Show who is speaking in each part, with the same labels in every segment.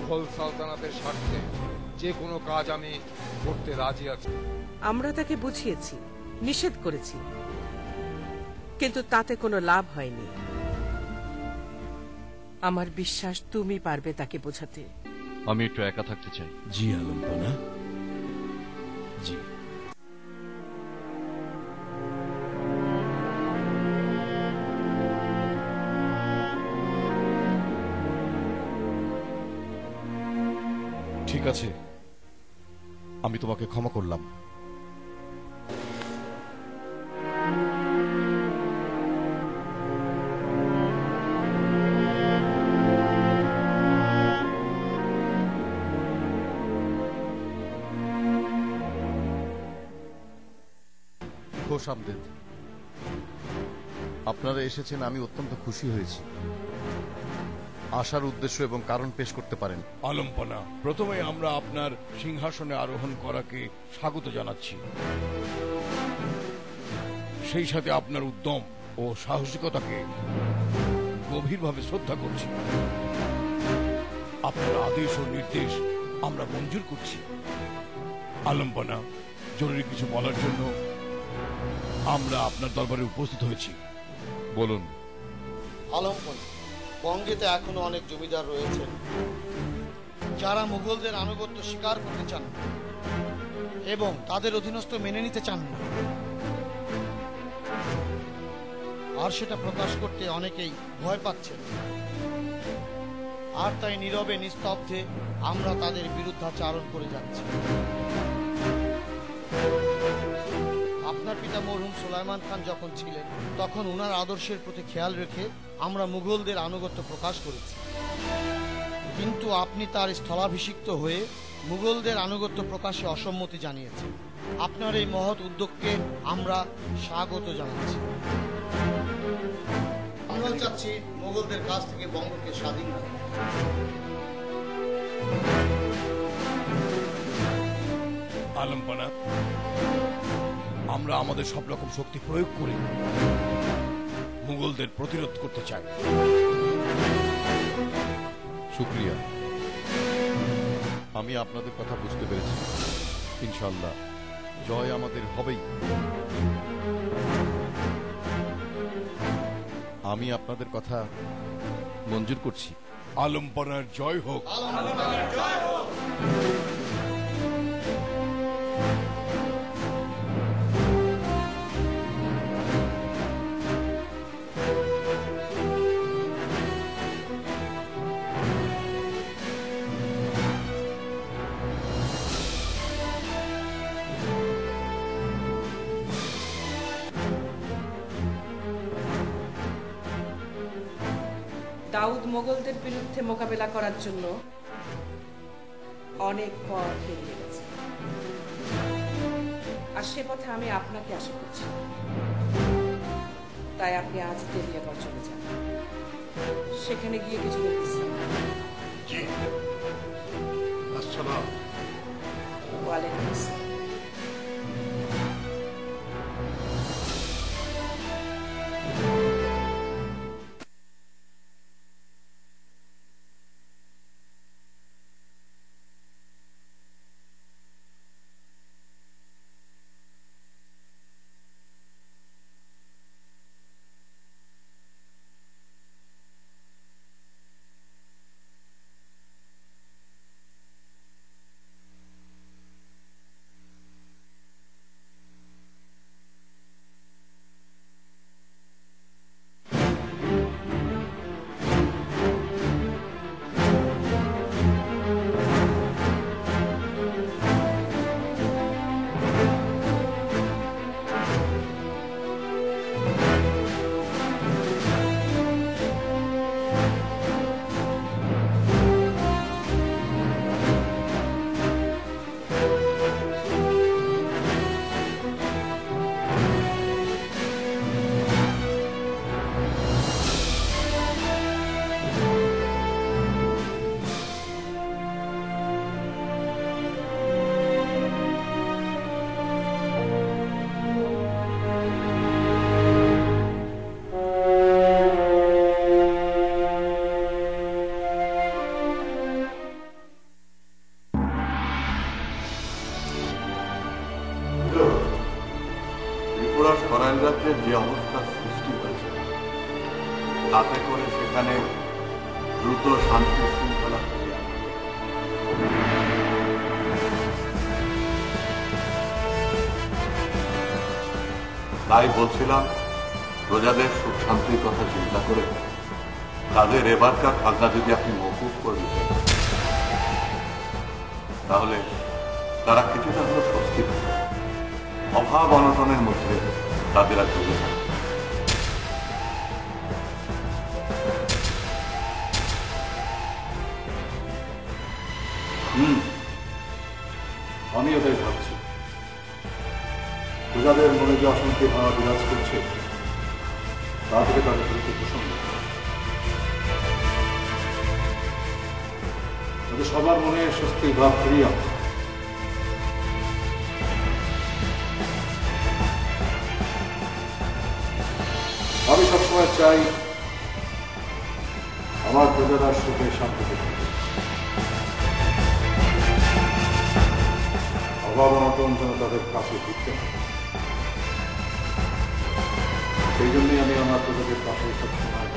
Speaker 1: মুঘল সালতানাতের স্বার্থে যে কোনো কাজ আমি করতে রাজি আছি।
Speaker 2: আমরা তাকে বুঝিয়েছি, নিষেধ করেছি, কিন্তু তাতে কোনো লাভ হয়নি। আমার বিশ্বাস তুমি পারবে তাকে বোঝাতে।
Speaker 3: আমি একটু একা থাকতে চাই।
Speaker 4: জি আলম্পনা, জি। ঠিক আছে, আমি তোমাকে ক্ষমা করলাম। খোশামদেদ, আপনারা এসেছেন, আমি অত্যন্ত খুশি হয়েছি। আসার উদ্দেশ্য এবং কারণ পেশ করতে পারেন।
Speaker 5: আলম্পনা, প্রথমে আমরা আপনার সিংহাসনে আরোহণ করাকে স্বাগত জানাচ্ছি। সেই সাথে আপনার উদ্যম ও সাহসিকতাকে গভীরভাবে শ্রদ্ধা করছি। আপনার আদেশ ও নির্দেশ আমরা মঞ্জুর করছি। আলম্পনা, জরুরি কিছু বলার জন্য আমরা আপনার দরবারে উপস্থিত হয়েছি।
Speaker 3: বলুন।
Speaker 6: আলম্পনা, বঙ্গেতে এখনো অনেক জমিদার রয়েছেন যারা মুঘলদের আনুগত্য স্বীকার করতে চান এবং তাদের অধীনস্থ মেনে নিতে চান না, আর সেটা প্রকাশ করতে অনেকেই ভয় পাচ্ছেন। আর তাই নীরবে নিস্তব্ধে আমরা তাদের বিরুদ্ধাচারণ করে যাচ্ছি। আপনার পিতা মরহুম সুলাইমান খান যখন ছিলেন তখন উনার আদর্শের প্রতি খেয়াল রেখে আমরা মুঘলদের আনুগত্য প্রকাশ করেছি, কিন্তু আপনি তার স্থলাভিষিক্ত হয়ে মুঘলদের আনুগত্য প্রকাশে অসম্মতি জানিয়েছেন। আপনার এই মহৎ উদ্যোগকে আমরা স্বাগত জানাচ্ছি। আমরা চাচ্ছি মুঘলদের কাছ থেকে বঙ্গকে স্বাধীন রাখতে।
Speaker 5: আলম্পনা, আমরা আমাদের সব রকম শক্তি প্রয়োগ করে মুঘলদের প্রতিরোধ করতে চাই।
Speaker 3: শুক্রিয়া, আমি আপনাদের কথা বুঝতে পেরেছি। ইনশাআল্লাহ জয় আমাদের হবেই। আমি আপনাদের কথা মঞ্জুর করছি।
Speaker 5: আলম্পনার জয় হোক।
Speaker 2: দাউদ মোগলদের বিরুদ্ধে মোকাবেলা করার জন্য অনেক পথ পেরিয়ে গেছে, আর সে পথে আমি আপনাকে আশা করছি। তাই আপনি আজ দেরিয়াগড় চলে যান, সেখানে গিয়ে কিছু বিশ্রাম। ওয়ালাইকুম আসসালাম।
Speaker 7: সেখানে দ্রুত শান্তি শৃঙ্খলা ফিরিয়ে আনবে। তাই বলছিলাম, প্রজাদের সুখ শান্তির কথা চিন্তা করে তাদের এবারকার খাজনা যদি আপনি মকুব করে দিতেন, তাহলে তারা কিছুটা হলেও স্বস্তি পেত। অভাব অনটনের মধ্যে তাদের আর ডুবে থাকত।
Speaker 8: আমি ওদের ভাবছি প্রজাদের মনে যে অশান্তি ভাব বিরাজ করছে তা থেকে তাদের দ্রুত পোষণ তাদের সবার মনে স্বস্তির ভাব ফিরিয়ে আনতে। আমি সবসময় চাই আমার প্রজারা সুখে শান্তিতে থাকে, অভাব অনটন যেন তাদের কাছে ফিরতে হয়। সেই জন্যই আমি আমার প্রজাদের পাশে সবসময়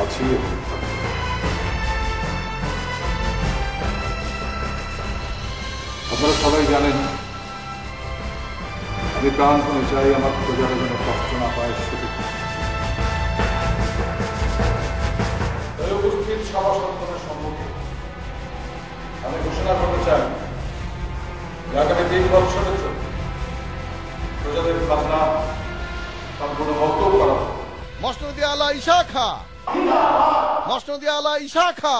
Speaker 8: আছি এবং থাকব। আপনারা সবাই জানেন আমি প্রাণপণে চাই আমার প্রজারা যেন কষ্ট না পায় সেটুকু। উপস্থিত সভা সন্তানের সম্মুখে আমি ঘোষণা করতে চাই আগামী 3 বছরের জন্য প্রজাদের খাজনা সম্পূর্ণ মওকুফ করা হবে।
Speaker 6: মসনদে আলা ঈশা খা, মসনদে আলা ঈশা খা,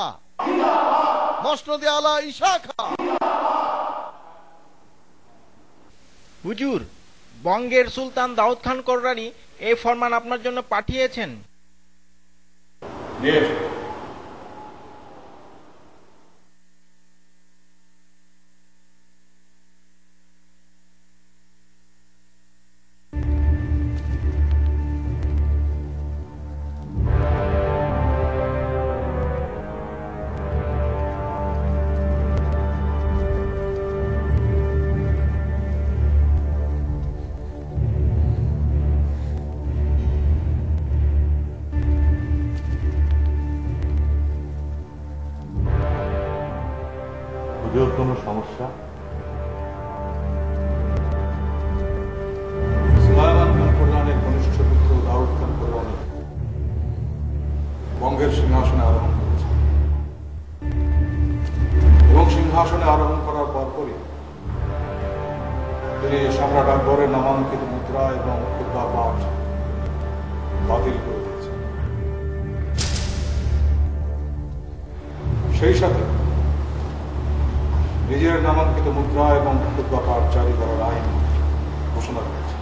Speaker 6: মসনদে আলা ঈশা খা।
Speaker 9: হুজুর, বঙ্গের সুলতান দাউদ খান কররানী এই ফরমান আপনার জন্য পাঠিয়েছেন।
Speaker 8: নিয়ে এসো।
Speaker 7: কোনো সমস্যা?
Speaker 8: সুলাইমান খান কররানীর কনিষ্ঠ পুত্র দাউদ খান কররানী বঙ্গের সিংহাসনে আরোহণ করেছে এবং সিংহাসনে আরোহণ করার পরপরই তিনি সম্রাট আকবরের নামাঙ্কিত মুদ্রা এবং খুতবা পাঠ বাতিল করে দিয়েছেন। সেই সাথে নিজের নামাঙ্কিত মুদ্রা এবং খুতবা পাঠ জারি করার আইন ঘোষণা করেছে।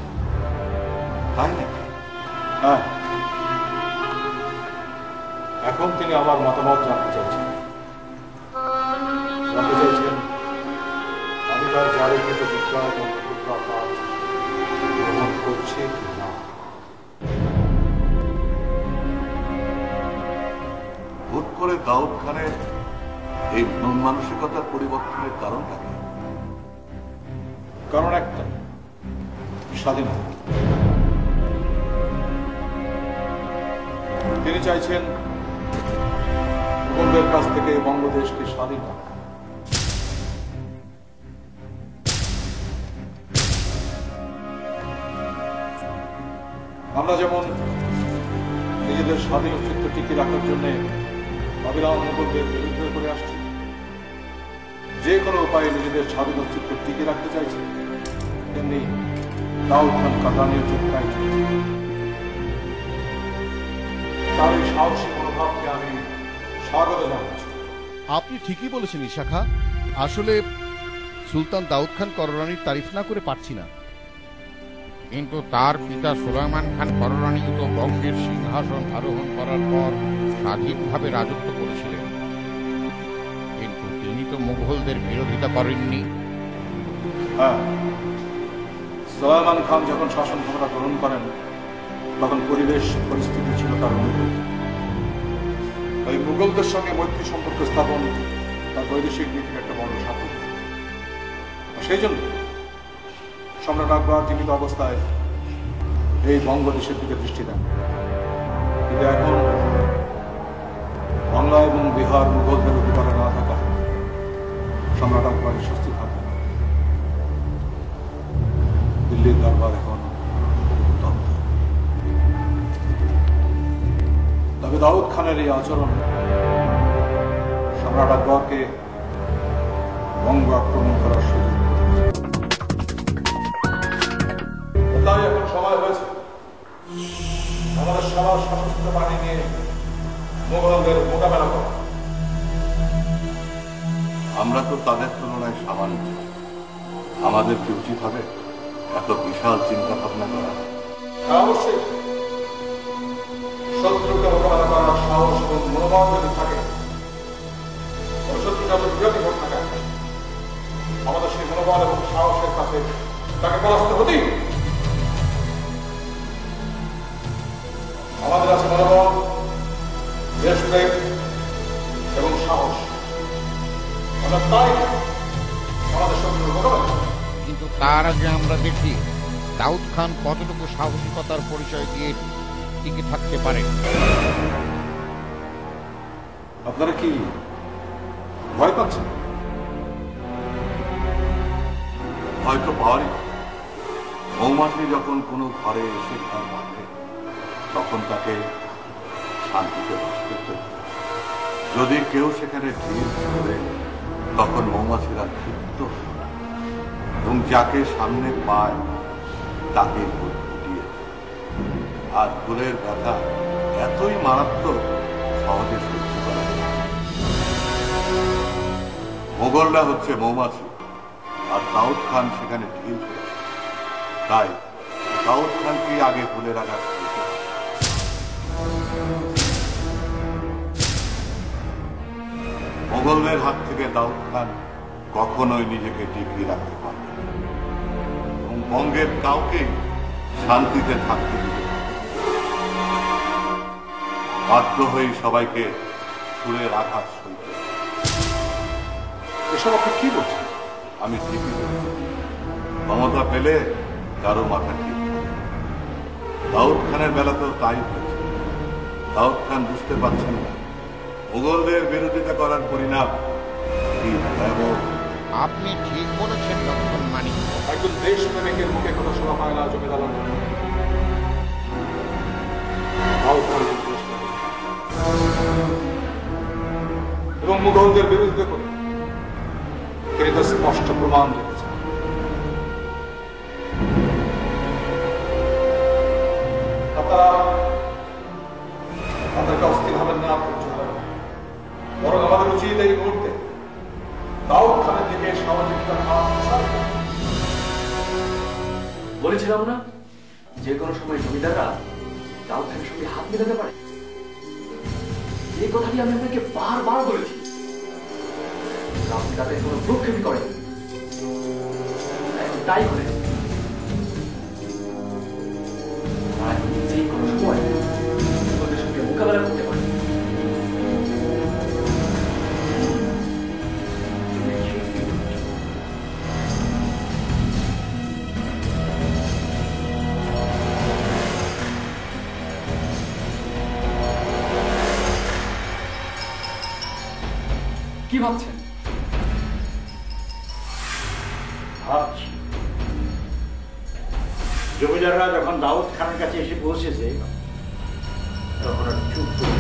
Speaker 7: তাই নাকি?
Speaker 8: হ্যাঁ, এখন তিনি আমার মতামত জানতে চাইছেন। আমি তার জারিকৃত মুদ্রা এবং খুতবা পাঠ গ্রহণ করছি কি না।
Speaker 7: হুট করে দাউদ খানের এই মন মানসিকতার পরিবর্তনের কারণটা কি?
Speaker 8: কারণ একটা, স্বাধীনতা। তিনি চাইছেন মুঘলদের কাছ থেকে বঙ্গদেশকে স্বাধীন করা। আমরা যেমন নিজেদের স্বাধীন অস্তিত্ব টিকিয়ে রাখার জন্য অবিরাম মুঘলদের বিরুদ্ধে করে আসছি, যে কোনো উপায়ে নিজেদের স্বাধীন অস্তিত্ব টিকিয়ে রাখতে চাইছে, তেমনি দাউদ খান কররানীও ঠিক তাই চাইছে। তার এই সাহসী মনোভাবকে আমি স্বাগত জানাচ্ছি।
Speaker 4: আপনি ঠিকই বলেছেন ঈশা খাঁ। আসলে সুলতান দাউদ খান কররানীর তারিফ না করে পারছি না।
Speaker 3: কিন্তু তার পিতা সুলাইমান খান কররানী তো বঙ্গের সিংহাসন আরোহণ করার পর স্বাধীনভাবে রাজত্ব করেছিলেন, কিন্তু তিনি তো মুঘলদের বিরোধিতা করেননি।
Speaker 8: হ্যাঁ, সুলাইমান খান যখন শাসন ক্ষমতা গ্রহণ করেন তখন পরিবেশ পরিস্থিতি ছিল তার অনুকূল। তাই মুঘলদের সঙ্গে মৈত্রী সম্পর্ক স্থাপন তার বৈদেশিক নীতির একটা বড় সাফল্য। সেই জন্য সম্রাট আকবর জীবিত অবস্থায় এই বঙ্গদেশের দিকে দৃষ্টি দেন। কিন্তু এখন বাংলা এবং বিহার মুঘলদের অধিকারে না থাকা সম্রাট আকবরের শাস্তি থাকবে না। দিল্লির দরবার এখন দগ্ধ। তবে দাউদ খানের এই আচরণ সম্রাট আকবরকে বঙ্গ আক্রমণ করার সুযোগ তাই এখন সময় হয়েছে আমাদের সবার সশস্ত্র বাহিনী নিয়ে মুঘলদের মোকাবেলা করা।
Speaker 7: আমরা তো তাদের তুলনায় সামান্য, আমাদের কি উচিত হবে এত বিশাল চিন্তা ভাবনা করা?
Speaker 8: অবশ্যই শত্রুকে মোকাবেলা করার সাহস এবং মনোবল যদি থাকে, শত্রুটা যদি বিরোধী হোক না কেন, আমাদের সেই মনোবল এবং সাহসের কাছে তাকে পরাস্ত হতেই। আমাদের আছে মনোবল, দেশপ্রেম এবং সাহস। আমরা তাই আমাদের শত্রুর মোকাবেলা।
Speaker 3: কিন্তু তার আগে আমরা দেখি দাউদ খান কতটুকু সাহসিকতার পরিচয় দিয়ে টিকে থাকতে পারে।
Speaker 8: আপনারা কি ভয় পাচ্ছেন?
Speaker 7: হয়তো পাওয়ারই। মৌমাছি যখন কোনো ঘরে এসে ঘর বাঁধে তখন তাকে শান্তিতে বাস করতে হবে। যদি কেউ সেখানে ঢিল করে তখন মৌমাছিরা ক্ষিপ্ত এবং যাকে সামনে পায় তাকে ফুটিয়ে, আর ফুলের ব্যথা এতই মারাত্মক সহজে সহ্য করা যায়। মোগলরা হচ্ছে মৌমাছি আর দাউদ খান সেখানে ঢিল ছুঁড়েছে, তাই দাউদ খানকে আগে ফুলের আঘাত করতে হবে। মোগলদের হাত থেকে দাউদ খান কখনোই নিজেকে টিকিয়ে রাখতে পারবে না এবং বঙ্গের কাউকে শান্তিতে থাকতে দিবে না। বাধ্য হয়ে সবাইকে ফুলের আঘাত সইতে হবে।
Speaker 8: এসব আপনি কি বলছেন?
Speaker 7: আমি ঠিকই বলছি। ক্ষমতা পেলে কারো মাথা ঠিক থাকে। দাউদ খানের বেলাতেও তাই হয়েছে। দাউদ খান বুঝতে পারছেন না মুঘলদের বিরোধিতা করার পরিণাম কি ভয়াবহ।
Speaker 3: আপনি ঠিক বলেছেন লক্ষণ মানিক।
Speaker 8: একজন দেশপ্রেমিকের মুখে কথা শোনা হয় না জমিদার। এবং মুঘলদের বিরুদ্ধে করে তিনি তো স্পষ্ট প্রমাণ দিয়েছেন। আপনারা তাদেরকে অস্থির হবেন না, বরং আমাদের উচিত এই মুহূর্তে দাউদ খানের দিকে সহযোগিতার হাত প্রসার করা।
Speaker 10: বলেছিলাম না যে কোনো সময় জমিদাররা দাউদ খানের সঙ্গে হাত মেলাতে পারে। এই কথাটি আমি আপনাকে বারবার বলেছি। আপনি তাদের কোনো ভ্রুক্ষেপই করেন, এখন তাই করে যে কোনো সময় ওদের সঙ্গে মোকাবেলা করতে পারে। কি ভাবছেন?
Speaker 11: ভাবছি জমিদাররা যখন দাউদ খানের কাছে এসে পৌঁছেছে তখন আর চুপ করে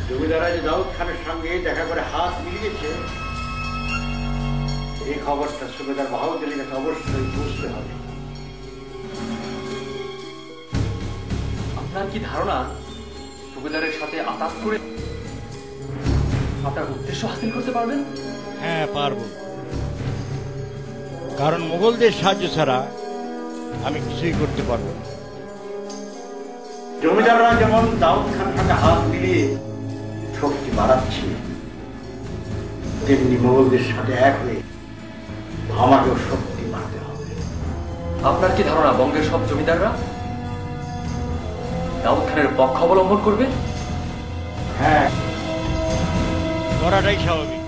Speaker 11: জমিদাররা যে দাউদ খানের সঙ্গে দেখা করে হাত মিলিয়েছে এই খবরটা সুবেদার বাহাউদ্দিনের কাছে অবশ্যই বুঝতে হবে।
Speaker 10: আপনার কি ধারণা সুবেদারের সাথে আতাত করে আপনার উদ্দেশ্য হাসিল করতে পারবেন?
Speaker 11: হ্যাঁ পারব, কারণ মুঘলদের সাহায্য ছাড়া আমি কিছুই করতে পারবো না। জমিদাররা যেমন দাউদ খান সঙ্গে হাত মিলিয়ে শক্তি বাড়াচ্ছে, তেমনি মুঘলদের সাথে এক হয়ে আমাকেও শক্তি বাড়াতে হবে।
Speaker 10: আপনার কি ধারণা বঙ্গের সব জমিদাররা দাউদ খানের পক্ষ অবলম্বন করবে?
Speaker 11: হ্যাঁ, করাটাই স্বাভাবিক,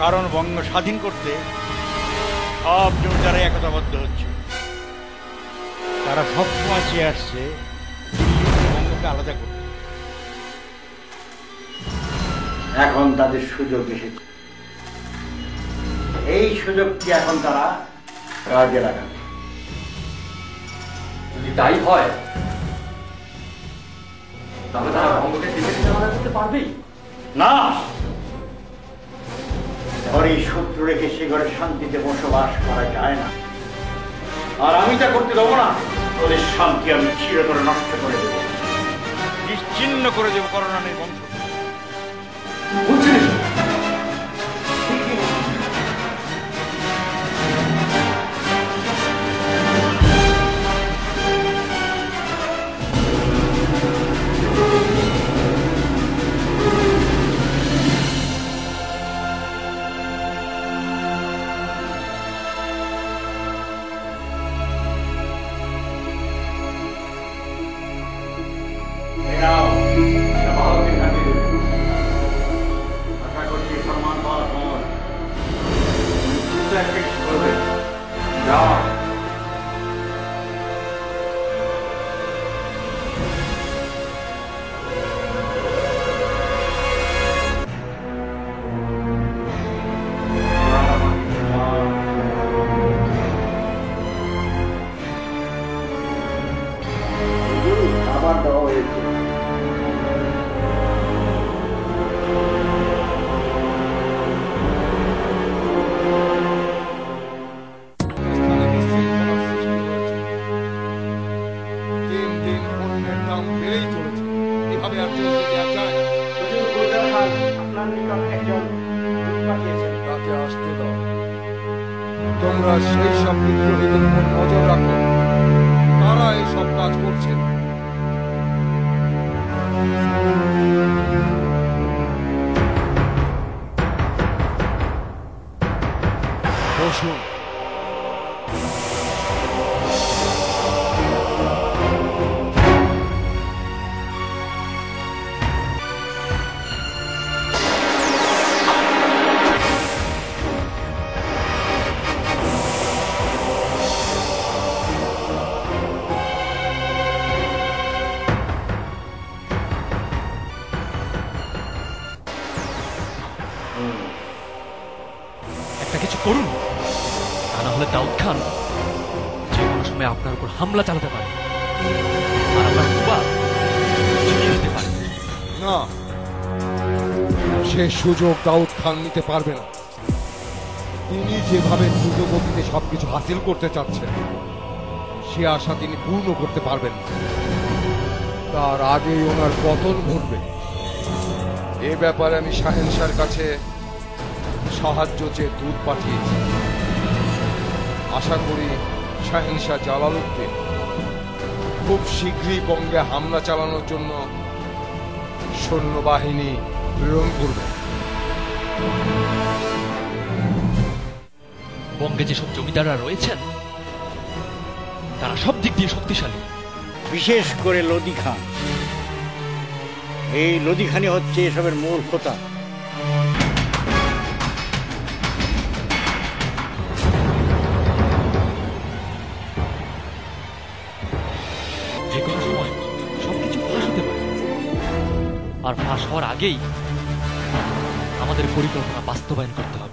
Speaker 11: কারণ বঙ্গ স্বাধীন করতে সব জমিদাররা একতাবদ্ধ হচ্ছে। তার তারা সবসময় চেয়ে আসছে বঙ্গকে আলাদা করতে। এখন তাদের সুযোগ এসেছে, এই সুযোগটি এখন তারা কাজে লাগাবে।
Speaker 10: যদি তাই হয় তাহলে তারা বঙ্গকে দেশে আলাদা করতে পারবেই
Speaker 11: না। ঘরে শত্রু রেখে সে ঘরে শান্তিতে বসবাস করা যায় না, আর আমি তা করতে দেবো না। ওদের শান্তি আমি চিরতরে নষ্ট করে দেবো, নিশ্চিহ্ন করে দেবো করোনার বংশ।
Speaker 1: তোমরা সেই সব বিদ্রোহীদের উপর নজর রাখো, তারা এই সব কাজ করছেন। বসুন।
Speaker 10: একটা কিছু করুন, তা না হলে দাউদ খান যে কোনো সময় আপনার উপর হামলা চালাতে পারে আর আপনার কুবা ছিনিয়ে নিতে পারে।
Speaker 1: না, সে সুযোগ দাউদ খান নিতে পারবে না। তিনি যেভাবে দ্রুত গতিতে সবকিছু হাসিল করতে চাচ্ছেন, সে আশা তিনি পূর্ণ করতে পারবেন না। তার আগেই ওনার পতন ঘটবে। এ ব্যাপারে আমি শাহেনশাহর কাছে সাহায্য চেয়ে দূত পাঠিয়েছি। আশা করি শাহেনশাহ জালালউদ্দিন খুব শীঘ্রই বঙ্গে হামলা চালানোর জন্য সৈন্যবাহিনী প্রেরণ করবে।
Speaker 10: বঙ্গে যেসব জমিদাররা রয়েছেন তারা সব দিক দিয়ে শক্তিশালী,
Speaker 11: বিশেষ করে লোদি খান। এই লোদি খানি হচ্ছে এসবের মূল হোতা।
Speaker 10: যে কোনো সময় সবকিছু ফাঁস হতে পারে, আর ফাঁস হওয়ার আগেই আমাদের পরিকল্পনা বাস্তবায়ন করতে হবে।